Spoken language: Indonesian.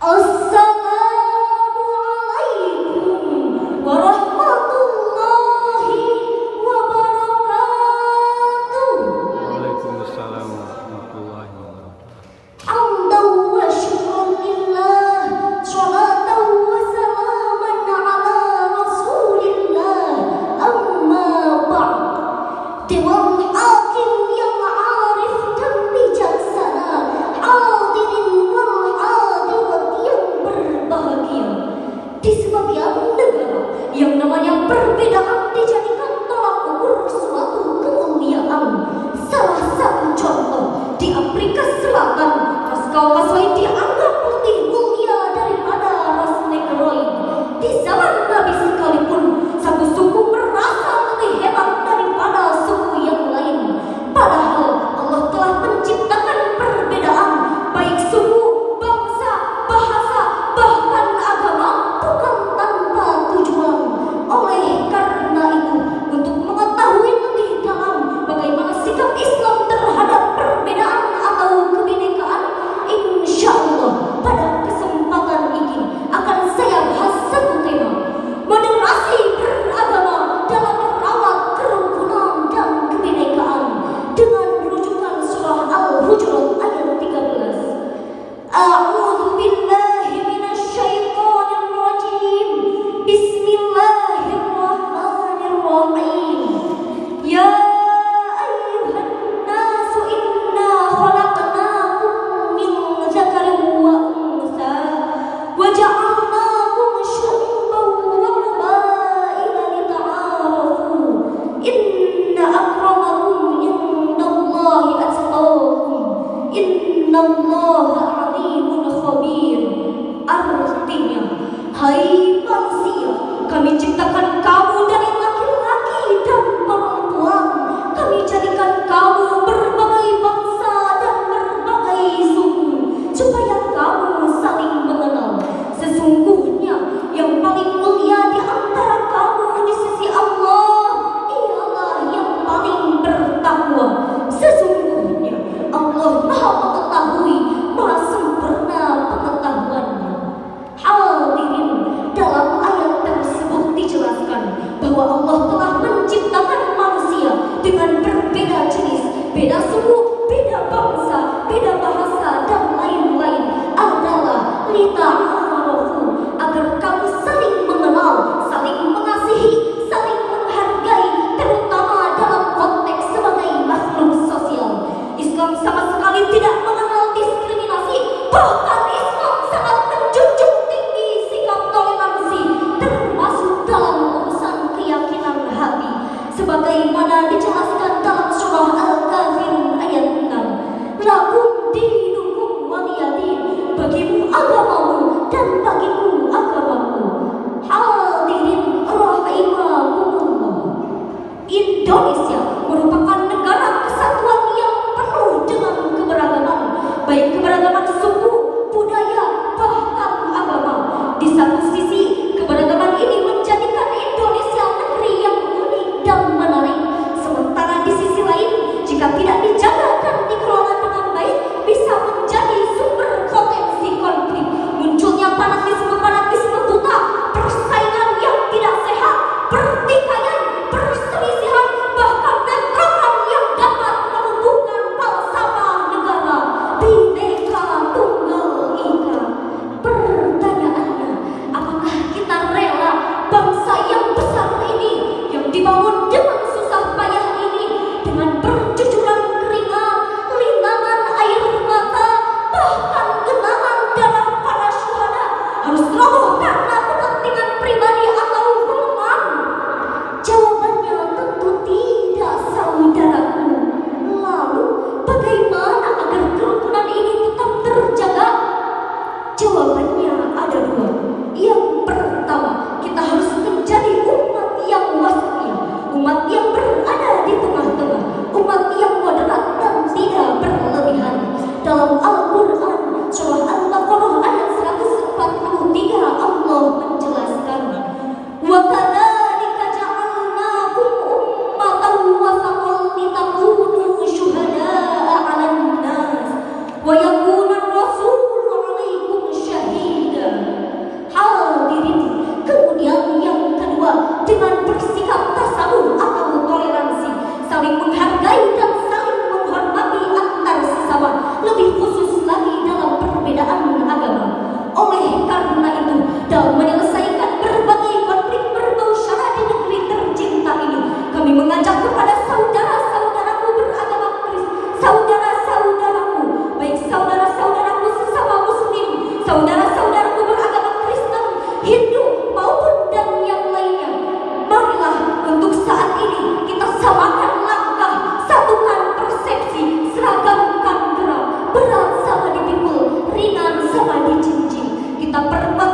Assalamualaikum warahmatullahi wabarakatuh. Waalaikumsalam warahmatullahi wabarakatuh. Hamdan wa syukran lillah, sholatan wa salaman ala rasulillah, amma ba'd. Dewan hakim yang arif dan bijaksana, hadirin wal hadirat yang berbahagia. Di sebagian negara yang namanya perbedaan dijadikan tolak ukur suatu kemuliaan. Salah satu contoh di Afrika Selatan, ras kaum Kaswai dianggap lebih mulia daripada ras Negroid. Di zaman Nabi sekalipun, satu suku merasa lebih hebat daripada suku yang lain. Padahal Allah telah menciptakan perbedaan, baik suku, bangsa, bahasa, bahkan agama, bukan tanpa tujuan. Oleh karena itu, untuk mengetahui lebih dalam bagaimana sikap Islam terhadap perbedaan atau kebinekaan, insya Allah pada kesempatan ini akan saya bahas satu tema: moderasi beragama dalam merawat kerukunan dan kebinekaan, dengan rujukan surah Al-Hujurat ayat 13. A'udzu billahi minasy syaithanir rajim. Bismillahirrahmanirrahim. Ya ayyuhan nasu inna khalaqnakum min dzakarin wa untha wa ja'alnakum syu'uban wa qabaila lita'arafu. Inna akramakum indallahi atqakum. Innallaha 'alimun khabir. Artinya, hai manusia, kami ciptakan kamu dari laki-laki dan perempuan. Kami jadikan kamu berbagai bangsa dan berbagai suku, supaya kamu saling mengenal. Sesungguhnya yang paling mulia di antara kamu di sisi Allah ialah yang paling bertakwa. Sesungguhnya Allah Maha Mengetahui, Maha Sempurna pengetahuannya. Hadirin, dalam ayat tersebut dijelaskan bahwa Allah telah menciptakan manusia dengan berbeda jenis, beda suku, beda bangsa, beda bahasa, dan lain-lain adalah lita'arafu, agar kamu saling mengenal, saling mengasihi, saling menghargai, terutama dalam konteks sebagai makhluk sosial. Islam sama sekali tidak mengenal diskriminasi, bahkan Islam sangat menjunjung tinggi sikap toleransi, termasuk dalam urusan keyakinan hati, sebagaimana dijelaskan dalam surah Al-Kafirun ayat 6. Lakum dinukum waliyadin, bagimu agamamu dan bagiku agamaku. Hadirin rahimakumullah, Indonesia merupakan negara kesatuan yang penuh dengan keberagaman, baik keberagaman suku, budaya, bahkan agama. Di satu sisi, keberagaman ini menjadikan Indonesia negeri yang unik dan menarik. Sementara di sisi lain, jika tidak dijaga dan dikelola dengan baik, bisa menjadi sumber potensi konflik. Munculnya fanatisme buta, persaingan yang tidak sehat, pertikaian, perselisihan, bahkan bentrokan yang dapat melumpuhkan falsafah negara. Bhinneka Tunggal Ika. Pertanyaannya, apakah kita rela bangsa yang besar ini, yang dibangun dengan susah payah ini, dengan bercucuran keringat, linangan air mata, bahkan genangan darah para syuhada, harus roboh karena kepentingan pribadi atau golongan? Jawabannya tentu tidak, saudaraku. Lalu, bagaimana agar kerukunan ini tetap terjaga? Jawabannya ada dua. Yang pertama, kita harus menjadi umat yang wasatiyah, umat yang berada di tengah-tengah, umat yang moderat dan tidak berlebihan. Dalam Al-Quran, surah Al-Baqarah ayat 143, Allah menjelaskan, wa kadzalika ja'alnakum ummatan wasatan litakunu syuhada'a 'alan nas wa yakuna ar-rasulu 'alaikum syahida. lebih khusus lagi dalam perbedaan agama. Oleh karena itu, dalam menyelesaikan berbagai konflik berbau syara di negeri tercinta ini, kami mengajak kepada saudara-saudaraku beragama Kristen, saudara-saudaraku, baik saudara-saudaraku sesama Muslim, saudara-saudaraku beragama Kristen, Hindu maupun dan yang lainnya. Marilah untuk saat ini kita samakan langkah, satukan persepsi, seragamkan gerak, berat sama dipikul, ringan sama dijinjing. Kita perkuat